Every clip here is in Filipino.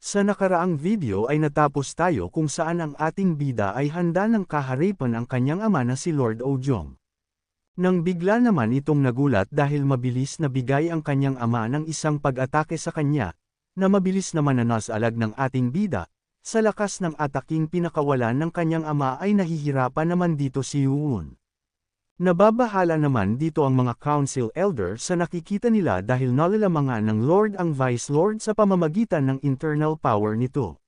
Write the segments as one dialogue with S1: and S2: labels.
S1: Sa nakaraang video ay natapos tayo kung saan ang ating bida ay handa ng kaharipan ang kanyang ama na si Lord Ojong. Nang bigla naman itong nagulat dahil mabilis na bigay ang kanyang ama ng isang pag-atake sa kanya, na mabilis naman na nasalag ng ating bida, sa lakas ng ataking pinakawalan ng kanyang ama ay nahihirapan naman dito si Yuun. Nababahala naman dito ang mga council elder sa nakikita nila dahil nalalamangan ng Lord ang Vice Lord sa pamamagitan ng internal power nito.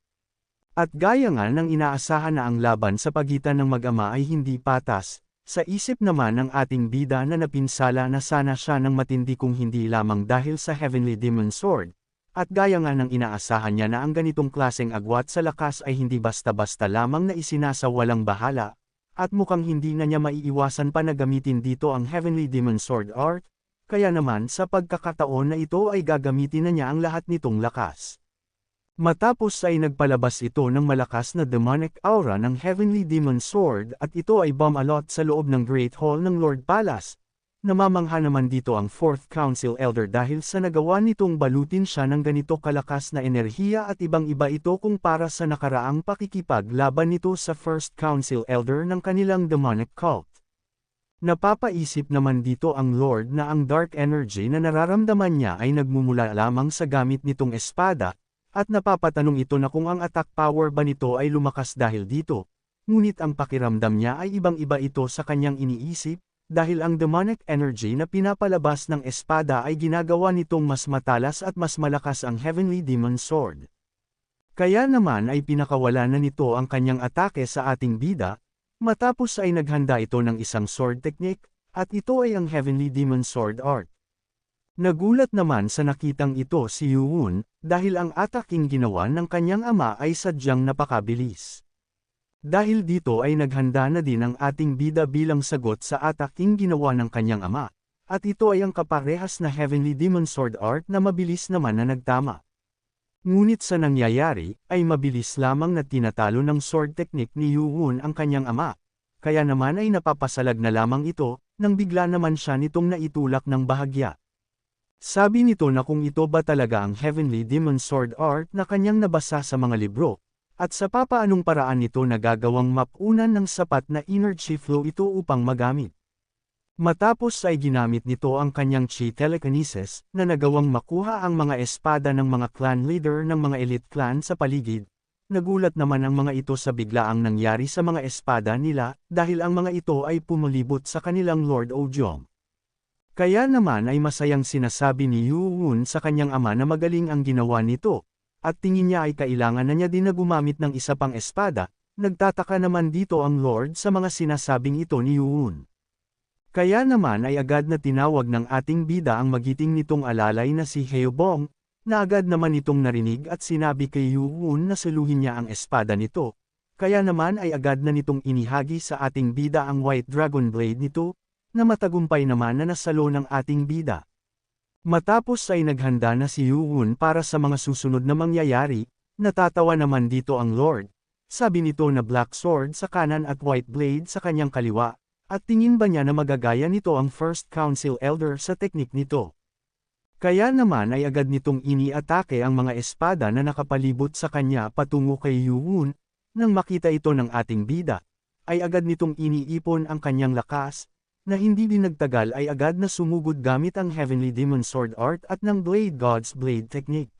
S1: At gaya nga ng inaasahan na ang laban sa pagitan ng mag-ama ay hindi patas, sa isip naman ng ating bida na napinsala na sana siya ng matindi kung hindi lamang dahil sa Heavenly Demon Sword, at gaya nga ng inaasahan niya na ang ganitong klaseng agwat sa lakas ay hindi basta-basta lamang na isinasawalang bahala. At mukhang hindi na niya maiiwasan pa na gamitin dito ang Heavenly Demon Sword Art, kaya naman sa pagkakataon na ito ay gagamitin na niya ang lahat nitong lakas. Matapos ay nagpalabas ito ng malakas na demonic aura ng Heavenly Demon Sword at ito ay bumalot sa loob ng Great Hall ng Lord Palace. Namamangha naman dito ang 4th Council Elder dahil sa nagawa nitong balutin siya ng ganito kalakas na enerhiya at ibang-iba ito kumpara sa nakaraang pakikipaglaban nito sa 1st Council Elder ng kanilang demonic cult. Napapaisip naman dito ang Lord na ang dark energy na nararamdaman niya ay nagmumula lamang sa gamit nitong espada, at napapatanong ito na kung ang attack power ba nito ay lumakas dahil dito, ngunit ang pakiramdam niya ay ibang-iba ito sa kanyang iniisip, dahil ang demonic energy na pinapalabas ng espada ay ginagawa nitong mas matalas at mas malakas ang Heavenly Demon Sword. Kaya naman ay pinakawala na nito ang kanyang atake sa ating bida, matapos ay naghanda ito ng isang sword technique, at ito ay ang Heavenly Demon Sword Art. Nagulat naman sa nakitang ito si Yuun, dahil ang ataking ginawa ng kanyang ama ay sadyang napakabilis. Dahil dito ay naghanda na din ang ating bida bilang sagot sa ataking ginawa ng kanyang ama, at ito ay ang kaparehas na Heavenly Demon Sword Art na mabilis naman na nagtama. Ngunit sa nangyayari, ay mabilis lamang na tinatalo ng sword technique ni Yuun ang kanyang ama, kaya naman ay napapasalag na lamang ito, nang bigla naman siya nitong naitulak ng bahagya. Sabi nito na kung ito ba talaga ang Heavenly Demon Sword Art na kanyang nabasa sa mga libro, at sa papaanong paraan nito nagagawang mapunan ng sapat na energy flow ito upang magamit. Matapos ay ginamit nito ang kanyang chi telekinesis na nagawang makuha ang mga espada ng mga clan leader ng mga elite clan sa paligid. Nagulat naman ang mga ito sa biglaang nangyari sa mga espada nila dahil ang mga ito ay pumulibot sa kanilang Lord Ojong. Kaya naman ay masayang sinasabi ni Yuun sa kanyang ama na magaling ang ginawa nito. At tingin niya ay kailangan na niya din na gumamit ng isa pang espada, nagtataka naman dito ang Lord sa mga sinasabing ito ni Yuun. Kaya naman ay agad na tinawag ng ating bida ang magiting nitong alalay na si Heobong, na agad naman itong narinig at sinabi kay Yuun na saluhin niya ang espada nito. Kaya naman ay agad na nitong inihagi sa ating bida ang White Dragon Blade nito, na matagumpay naman na nasalo ng ating bida. Matapos ay naghanda na si Yuun para sa mga susunod na mangyayari, natatawa naman dito ang Lord. Sabi nito na Black Sword sa kanan at White Blade sa kanyang kaliwa, at tingin ba niya na magagaya nito ang First Council Elder sa teknik nito. Kaya naman ay agad nitong iniatake ang mga espada na nakapalibot sa kanya patungo kay Yuun, nang makita ito ng ating bida, ay agad nitong iniipon ang kanyang lakas, na hindi din nagtagal ay agad na sumugod gamit ang Heavenly Demon Sword Art at ng Blade God's Blade Technique.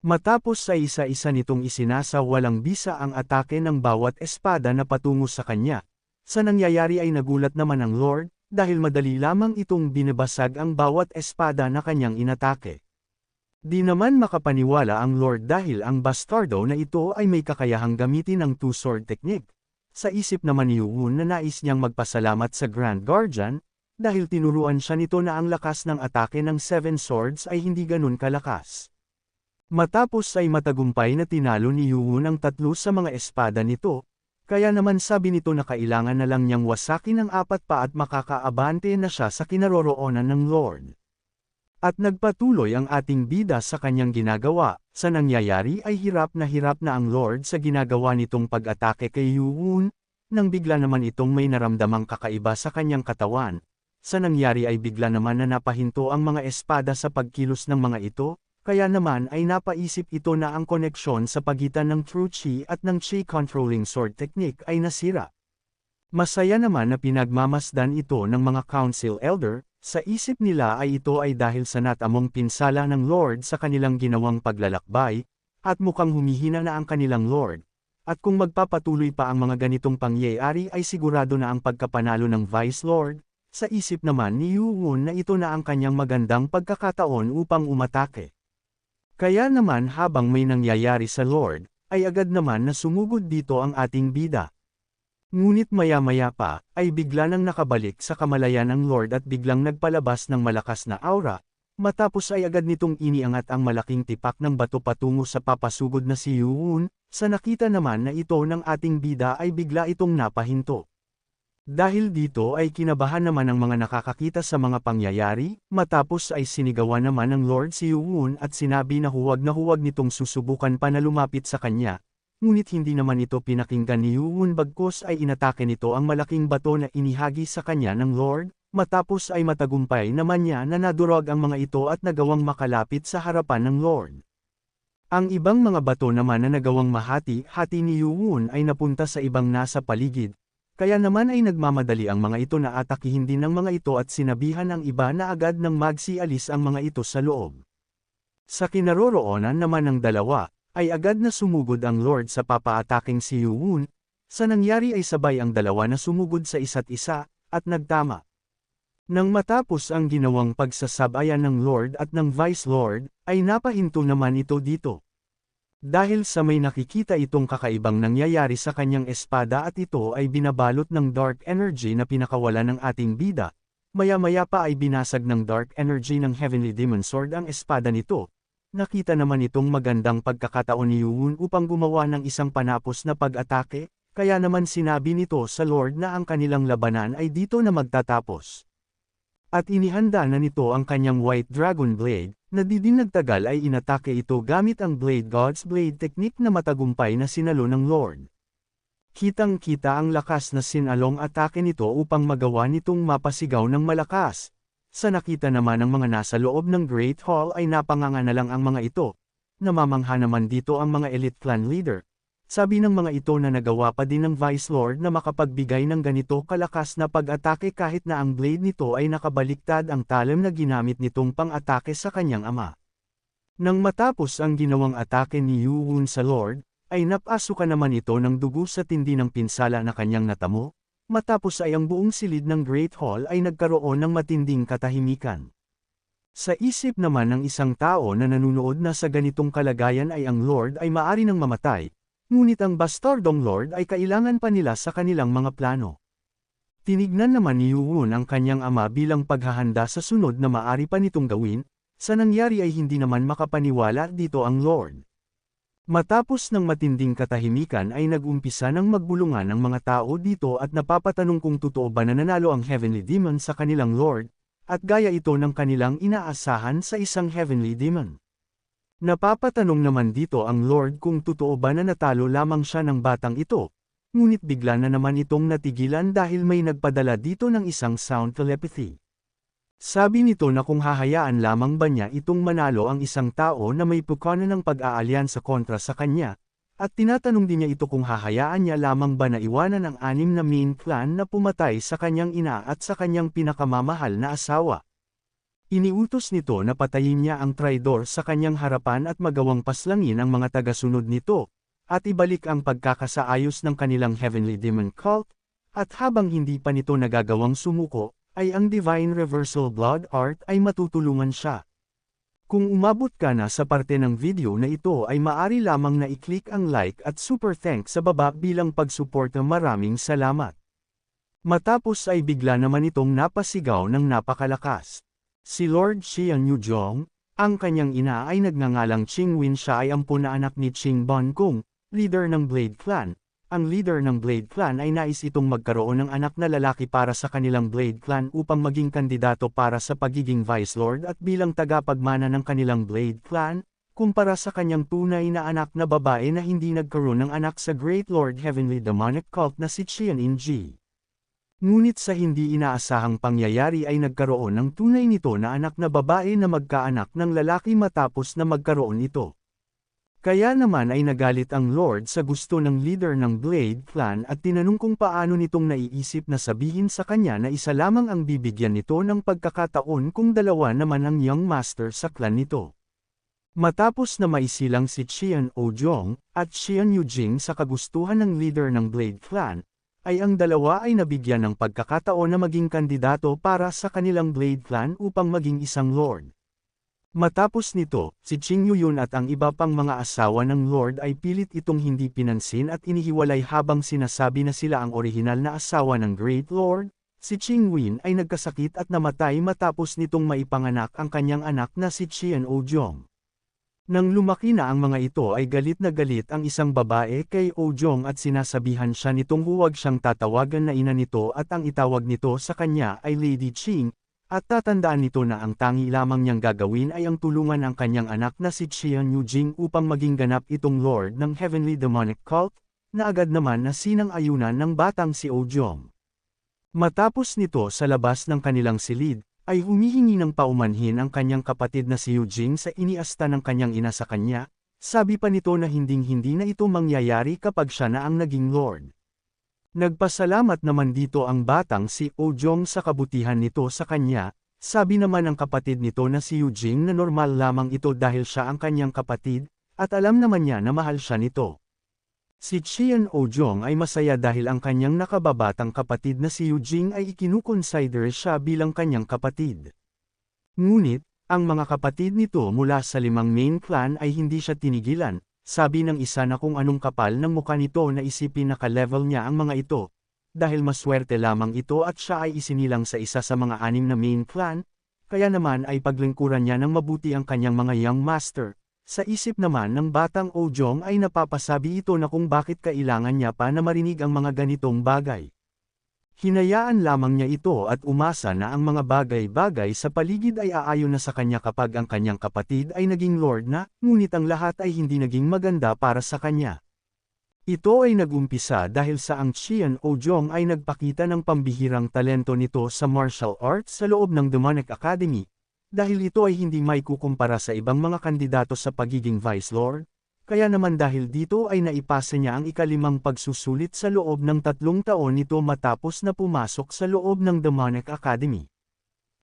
S1: Matapos sa isa-isa nitong isinasawalang bisa ang atake ng bawat espada na patungo sa kanya, sa nangyayari ay nagulat naman ang Lord, dahil madali lamang itong binabasag ang bawat espada na kanyang inatake. Di naman makapaniwala ang Lord dahil ang bastardo na ito ay may kakayahang gamitin ang two-sword technique. Sa isip naman ni Yuun na nais niyang magpasalamat sa Grand Guardian, dahil tinuruan siya nito na ang lakas ng atake ng 7 swords ay hindi ganun kalakas. Matapos ay matagumpay na tinalo ni Yuun ang 3 sa mga espada nito, kaya naman sabi nito na kailangan na lang niyang wasakin ang 4 pa at makakaabante na siya sa kinaroroonan ng Lord. At nagpatuloy ang ating bida sa kanyang ginagawa, sa nangyayari ay hirap na ang Lord sa ginagawa nitong pag-atake kay Yuun, nang bigla naman itong may naramdamang kakaiba sa kanyang katawan. Sa nangyari ay bigla naman na napahinto ang mga espada sa pagkilos ng mga ito, kaya naman ay napaisip ito na ang koneksyon sa pagitan ng True Chi at ng Chi Controlling Sword Technique ay nasira. Masaya naman na pinagmamasdan ito ng mga Council Elder, sa isip nila ay ito ay dahil sa natamong pinsala ng Lord sa kanilang ginawang paglalakbay, at mukhang humihina na ang kanilang Lord. At kung magpapatuloy pa ang mga ganitong pangyayari ay sigurado na ang pagkapanalo ng Vice Lord, sa isip naman ni Yu Wun na ito na ang kanyang magandang pagkakataon upang umatake. Kaya naman habang may nangyayari sa Lord, ay agad naman na sumugod dito ang ating bida. Ngunit maya-maya pa, ay bigla nang nakabalik sa kamalayan ng Lord at biglang nagpalabas ng malakas na aura, matapos ay agad nitong iniangat ang malaking tipak ng bato patungo sa papasugod na si Yu Wun, sa nakita naman na ito ng ating bida ay bigla itong napahinto. Dahil dito ay kinabahan naman ang mga nakakakita sa mga pangyayari, matapos ay sinigawan naman ng Lord si Yu Wun at sinabi na huwag nitong susubukan pa na lumapit sa kanya, ngunit hindi naman ito pinakinggan ni Yu Wun bagkus ay inatake nito ang malaking bato na inihagi sa kanya ng Lord, matapos ay matagumpay naman niya na nadurog ang mga ito at nagawang makalapit sa harapan ng Lord. Ang ibang mga bato naman na nagawang mahati-hati ni Yu Wun ay napunta sa ibang nasa paligid. Kaya naman ay nagmamadali ang mga ito na atakihin din ng mga ito at sinabihan ang iba na agad nang magsialis ang mga ito sa loob. Sa kinaroroonan naman ng dalawa, ay agad na sumugod ang Lord sa papaataking si Yu Wun, sa nangyari ay sabay ang dalawa na sumugod sa isa't isa, at nagtama. Nang matapos ang ginawang pagsasabayan ng Lord at ng Vice Lord, ay napahinto naman ito dito. Dahil sa may nakikita itong kakaibang nangyayari sa kanyang espada at ito ay binabalot ng dark energy na pinakawalan ng ating bida, maya-maya pa ay binasag ng dark energy ng Heavenly Demon Sword ang espada nito. Nakita naman itong magandang pagkakataon ni Yu Wun upang gumawa ng isang panapos na pag-atake, kaya naman sinabi nito sa Lord na ang kanilang labanan ay dito na magtatapos. At inihanda na nito ang kanyang White Dragon Blade, na di din nagtagal ay inatake ito gamit ang Blade God's Blade Technique na matagumpay na sinalo ng Lord. Kitang-kita ang lakas na sinalong atake nito upang magawa nitong mapasigaw ng malakas. Sa nakita naman ng mga nasa loob ng Great Hall ay napanganga na lang ang mga ito. Namamangha naman dito ang mga elite clan leader. Sabi ng mga ito na nagawa pa din ng Vice Lord na makapagbigay ng ganito kalakas na pag-atake kahit na ang blade nito ay nakabaliktad ang talim na ginamit nitong pang-atake sa kanyang ama. Nang matapos ang ginawang atake ni Yu Wun sa Lord, ay napasukan naman ito ng dugo sa tindi ng pinsala na kanyang natamo, matapos ay ang buong silid ng Great Hall ay nagkaroon ng matinding katahimikan. Sa isip naman ng isang tao na nanunood na sa ganitong kalagayan ay ang Lord ay maari nang mamatay, ngunit ang bastardong Lord ay kailangan pa nila sa kanilang mga plano. Tinignan naman ni Yu Wun ang kanyang ama bilang paghahanda sa sunod na maari pa nitong gawin, sa nangyari ay hindi naman makapaniwala dito ang Lord. Matapos ng matinding katahimikan ay nag-umpisa ng magbulungan ang mga tao dito at napapatanong kung totoo ba na nanalo ang Heavenly Demon sa kanilang Lord, at gaya ito ng kanilang inaasahan sa isang Heavenly Demon. Napapatanong naman dito ang Lord kung totoo ba na natalo lamang siya ng batang ito, ngunit bigla na naman itong natigilan dahil may nagpadala dito ng isang sound telepathy. Sabi nito na kung hahayaan lamang ba niya itong manalo ang isang tao na may pukana ng pag-aalyansa kontra sa kanya, at tinatanong din niya ito kung hahayaan niya lamang ba na iwanan ang 6 na main clan na pumatay sa kanyang ina at sa kanyang pinakamamahal na asawa. Iniutos nito na patayin niya ang traidor sa kanyang harapan at magawang paslangin ang mga tagasunod nito, at ibalik ang pagkakasaayos ng kanilang Heavenly Demon Cult, at habang hindi pa nito nagagawang sumuko, ay ang Divine Reversal Blood Art ay matutulungan siya. Kung umabot ka na sa parte ng video na ito ay maari lamang na i-click ang like at super thanks sa baba bilang pagsuporta. Maraming salamat. Matapos ay bigla naman itong napasigaw ng napakalakas. Si Lord Xian Yuzhong, ang kanyang ina ay nagngangalang Qing Wen, siya ay ampun na anak ni Qing Ban Kung, leader ng Blade Clan. Ang leader ng Blade Clan ay nais itong magkaroon ng anak na lalaki para sa kanilang Blade Clan upang maging kandidato para sa pagiging Vice Lord at bilang tagapagmana ng kanilang Blade Clan, kumpara sa kanyang tunay na anak na babae na hindi nagkaroon ng anak sa Great Lord Heavenly Demonic Cult na si Qian Inji. Ngunit sa hindi inaasahang pangyayari ay nagkaroon ng tunay nito na anak na babae na magkaanak ng lalaki matapos na magkaroon ito. Kaya naman ay nagalit ang Lord sa gusto ng leader ng Blade Clan at tinanong kung paano nitong naiisip na sabihin sa kanya na isa lamang ang bibigyan nito ng pagkakataon kung dalawa naman ang Young Master sa clan nito. Matapos na maisilang si Qian Ojong at Qian Yujing sa kagustuhan ng leader ng Blade Clan, ay ang dalawa ay nabigyan ng pagkakataon na maging kandidato para sa kanilang Blade Clan upang maging isang Lord. Matapos nito, si Qing Yuyun at ang iba pang mga asawa ng Lord ay pilit itong hindi pinansin at inihiwalay habang sinasabi na sila ang orihinal na asawa ng Great Lord. Si Qing Win ay nagkasakit at namatay matapos nitong maipanganak ang kanyang anak na si Qian Ojong. Nang lumaki na ang mga ito ay galit na galit ang isang babae kay Ojong at sinasabihan siya nitong huwag siyang tatawagan na ina nito at ang itawag nito sa kanya ay Lady Qing. At tatandaan nito na ang tangi lamang niyang gagawin ay ang tulungan ang kanyang anak na si Qian Yujing upang maging ganap itong Lord ng Heavenly Demonic Cult, na agad naman na sinang-ayunan ng batang si Ojong. Matapos nito sa labas ng kanilang silid, ay humihingi ng paumanhin ang kanyang kapatid na si Yujing sa iniasta ng kanyang ina sa kanya, sabi pa nito na hinding-hindi na ito mangyayari kapag siya na ang naging Lord. Nagpasalamat naman dito ang batang si Ojong sa kabutihan nito sa kanya, sabi naman ng kapatid nito na si Yujing na normal lamang ito dahil siya ang kanyang kapatid, at alam naman niya na mahal siya nito. Si Qian Ojong ay masaya dahil ang kanyang nakababatang kapatid na si Yujing ay ikinukonsider siya bilang kanyang kapatid. Ngunit, ang mga kapatid nito mula sa 5 main clan ay hindi siya tinigilan. Sabi ng isa na kung anong kapal ng mukha nito na isipin na ka-level niya ang mga ito, dahil maswerte lamang ito at siya ay isinilang sa isa sa mga 6 na main clan, kaya naman ay paglingkuran niya ng mabuti ang kanyang mga Young Master. Sa isip naman ng batang Ojong ay napapasabi ito na kung bakit kailangan niya pa na marinig ang mga ganitong bagay. Hinayaan lamang niya ito at umasa na ang mga bagay-bagay sa paligid ay aayon na sa kanya kapag ang kanyang kapatid ay naging Lord na, ngunit ang lahat ay hindi naging maganda para sa kanya. Ito ay nagumpisa dahil sa ang Qian Ojong ay nagpakita ng pambihirang talento nito sa martial arts sa loob ng Demonic Academy, dahil ito ay hindi maikukumpara sa ibang mga kandidato sa pagiging Vice Lord. Kaya naman dahil dito ay naipasa niya ang ika-5 pagsusulit sa loob ng 3 taon nito matapos na pumasok sa loob ng Demonic Academy.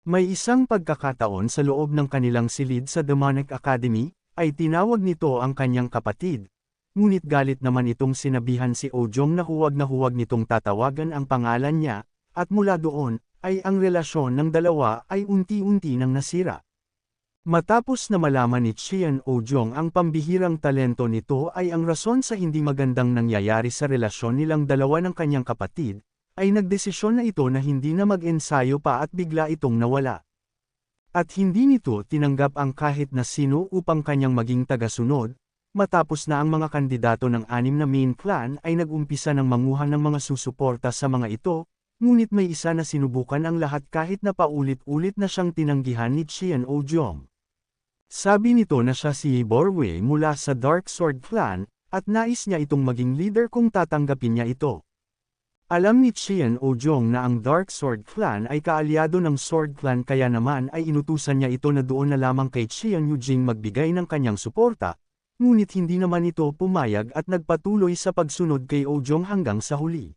S1: May isang pagkakataon sa loob ng kanilang silid sa Demonic Academy, ay tinawag nito ang kanyang kapatid. Ngunit galit naman itong sinabihan si Ojong na huwag nitong tatawagan ang pangalan niya, at mula doon, ay ang relasyon ng dalawa ay unti-unti nang nasira. Matapos na malaman ni Qian Ojong ang pambihirang talento nito ay ang rason sa hindi magandang nangyayari sa relasyon nilang dalawa ng kanyang kapatid, ay nagdesisyon na ito na hindi na mag-ensayo pa at bigla itong nawala. At hindi nito tinanggap ang kahit na sino upang kanyang maging tagasunod, matapos na ang mga kandidato ng 6 na main clan ay nag-umpisa ng manguha ng mga susuporta sa mga ito, ngunit may isa na sinubukan ang lahat kahit na paulit-ulit na siyang tinanggihan ni Qian Ojong. Sabi nito na siya si Borwei mula sa Dark Sword Clan, at nais niya itong maging leader kung tatanggapin niya ito. Alam ni Qian Ojong na ang Dark Sword Clan ay kaalyado ng Sword Clan kaya naman ay inutusan niya ito na doon na lamang kay Qian Yujing magbigay ng kanyang suporta, ngunit hindi naman ito pumayag at nagpatuloy sa pagsunod kay Ojong hanggang sa huli.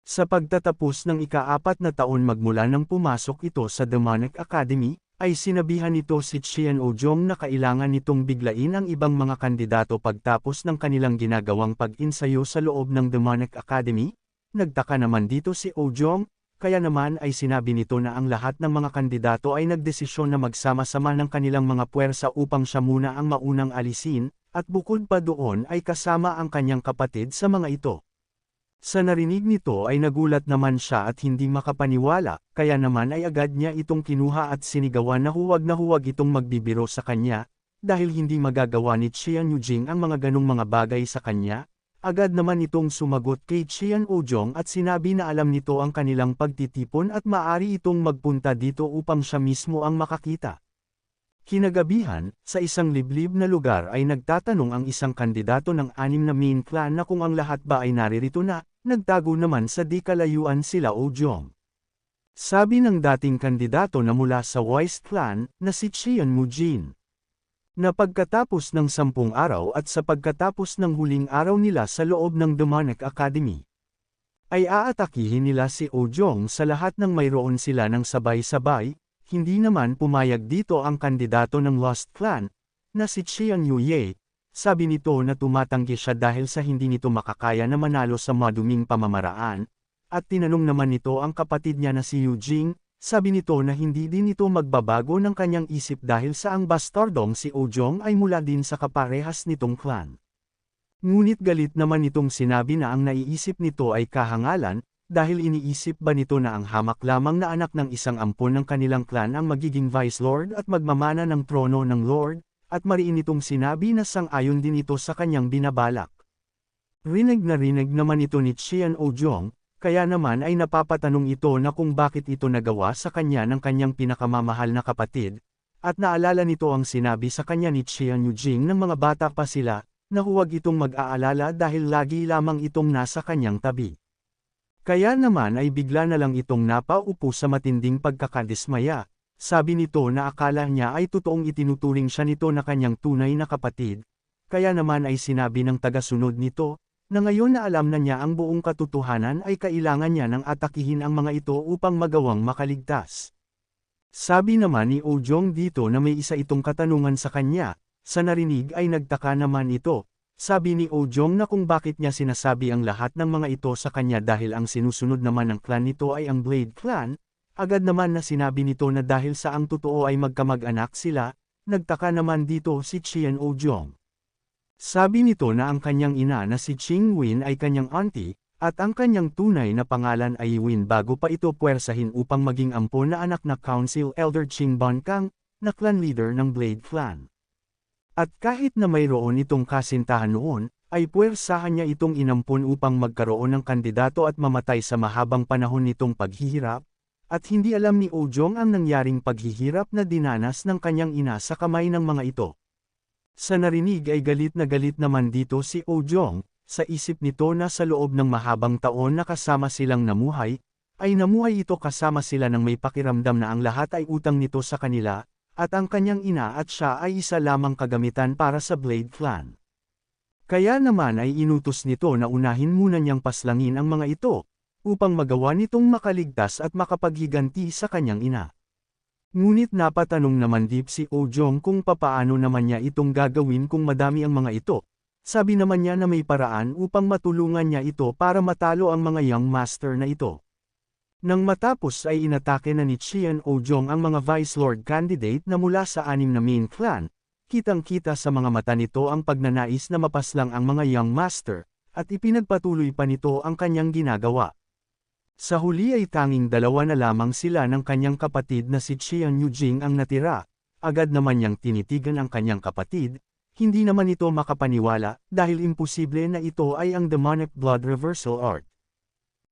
S1: Sa pagtatapos ng ika-4 na taon magmula nang pumasok ito sa Demonic Academy, ay sinabihan nito si Qian Ojong na kailangan nitong biglain ang ibang mga kandidato pagtapos ng kanilang ginagawang pag-insayo sa loob ng Demonic Academy. Nagtaka naman dito si Ojong, kaya naman ay sinabi nito na ang lahat ng mga kandidato ay nagdesisyon na magsama-sama ng kanilang mga puwersa upang siya muna ang maunang alisin, at bukod pa doon ay kasama ang kanyang kapatid sa mga ito. Sa narinig nito ay nagulat naman siya at hindi makapaniwala, kaya naman ay agad niya itong kinuha at sinigawan na huwag itong magbibiro sa kanya, dahil hindi magagawa ni Qian Yujing ang mga ganong mga bagay sa kanya. Agad naman itong sumagot kay Qian Ojong at sinabi na alam nito ang kanilang pagtitipon at maaari itong magpunta dito upang siya mismo ang makakita. Kinagabihan, sa isang liblib na lugar ay nagtatanong ang isang kandidato ng 6 na main clan na kung ang lahat ba ay naririto na, nagtago naman sa di kalayuan sila Ojong. Sabi ng dating kandidato na mula sa Wise Clan, na si Cheon Mujin, na pagkatapos ng 10 araw at sa pagkatapos ng huling araw nila sa loob ng Demonic Academy, ay aatakihin nila si Ojong sa lahat ng mayroon sila ng sabay-sabay. Hindi naman pumayag dito ang kandidato ng Lost Clan, na si Cheon Yuye. Sabi nito na tumatanggi siya dahil sa hindi nito makakaya na manalo sa maduming pamamaraan, at tinanong naman nito ang kapatid niya na si Eugene. Sabi nito na hindi din ito magbabago ng kanyang isip dahil sa ang bastardong si Ojong ay mula din sa kaparehas nitong clan. Ngunit galit naman nitong sinabi na ang naiisip nito ay kahangalan, dahil iniisip ba nito na ang hamak lamang na anak ng isang ampon ng kanilang clan ang magiging Vice Lord at magmamana ng trono ng Lord, at mariin itong sinabi na sang-ayon din ito sa kanyang binabalak. Rinig naman ito ni Cheon Ojong. Kaya naman ay napapatanong ito na kung bakit ito nagawa sa kanya ng kanyang pinakamamahal na kapatid, at naalala nito ang sinabi sa kanya ni Cheon Eugene ng mga bata pa sila, na huwag itong mag-aalala dahil lagi lamang itong nasa kanyang tabi. Kaya naman ay bigla na lang itong napaupo sa matinding pagkakadismaya. Sabi nito na akala niya ay totoong itinuturing siya nito na kanyang tunay na kapatid, kaya naman ay sinabi ng tagasunod nito, na ngayon na alam na niya ang buong katotohanan ay kailangan niya nang atakihin ang mga ito upang magawang makaligtas. Sabi naman ni Ojong dito na may isa itong katanungan sa kanya, sa narinig ay nagtaka naman ito. Sabi ni Ojong na kung bakit niya sinasabi ang lahat ng mga ito sa kanya dahil ang sinusunod naman ng clan nito ay ang Blade Clan, agad naman na sinabi nito na dahil sa ang totoo ay magkamag-anak sila, nagtaka naman dito si Cheon Ojong. Sabi nito na ang kanyang ina na si Ching Win ay kanyang auntie, at ang kanyang tunay na pangalan ay Win bago pa ito puwersahin upang maging ampon na anak na Council Elder Ching Bonkang, na clan leader ng Blade Clan. At kahit na mayroon itong kasintahan noon, ay puwersahan niya itong inampon upang magkaroon ng kandidato at mamatay sa mahabang panahon nitong paghihirap, at hindi alam ni Ojong ang nangyaring paghihirap na dinanas ng kanyang ina sa kamay ng mga ito. Sa narinig ay galit naman dito si Ojong, sa isip nito na sa loob ng mahabang taon na kasama silang namuhay, ay namuhay ito kasama sila ng may pakiramdam na ang lahat ay utang nito sa kanila, at ang kanyang ina at siya ay isa lamang kagamitan para sa Blade Clan. Kaya naman ay inutos nito na unahin muna niyang paslangin ang mga ito, upang magawa nitong makaligtas at makapaghiganti sa kanyang ina. Ngunit napatanong naman deep si Ojong kung papaano naman niya itong gagawin kung madami ang mga ito. Sabi naman niya na may paraan upang matulungan niya ito para matalo ang mga young master na ito. Nang matapos ay inatake na ni Cheon Ojong ang mga Vice Lord candidate na mula sa 6 na main clan. Kitang-kita sa mga mata nito ang pagnanais na mapaslang ang mga young master, at ipinagpatuloy pa nito ang kanyang ginagawa. Sa huli ay tanging 2 na lamang sila ng kanyang kapatid na si Cheon Eugene ang natira. Agad naman niyang tinitigan ang kanyang kapatid, hindi naman ito makapaniwala dahil imposible na ito ay ang demonic blood reversal art.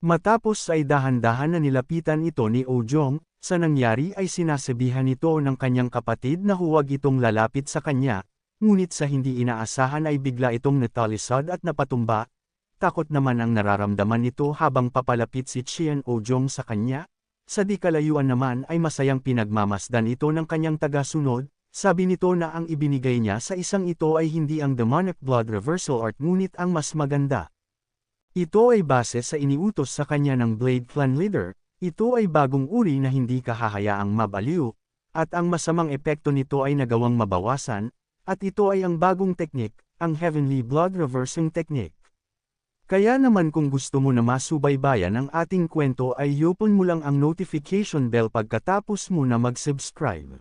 S1: Matapos ay dahan-dahan na nilapitan ito ni Ojong, sa nangyari ay sinasabihan ito ng kanyang kapatid na huwag itong lalapit sa kanya, ngunit sa hindi inaasahan ay bigla itong natalisod at napatumba. Takot naman ang nararamdaman nito habang papalapit si Cheon Ojong sa kanya. Sa di kalayuan naman ay masayang pinagmamasdan ito ng kanyang tagasunod. Sabi nito na ang ibinigay niya sa isang ito ay hindi ang demonic blood reversal art ngunit ang mas maganda. Ito ay base sa iniutos sa kanya ng Blade Clan leader. Ito ay bagong uri na hindi kahahayaang mabaliw, at ang masamang epekto nito ay nagawang mabawasan, at ito ay ang bagong teknik, ang Heavenly Blood Reversing Technique. Kaya naman kung gusto mo na masubaybayan ang ating kwento ay i-open mo lang ang notification bell pagkatapos mo na mag-subscribe.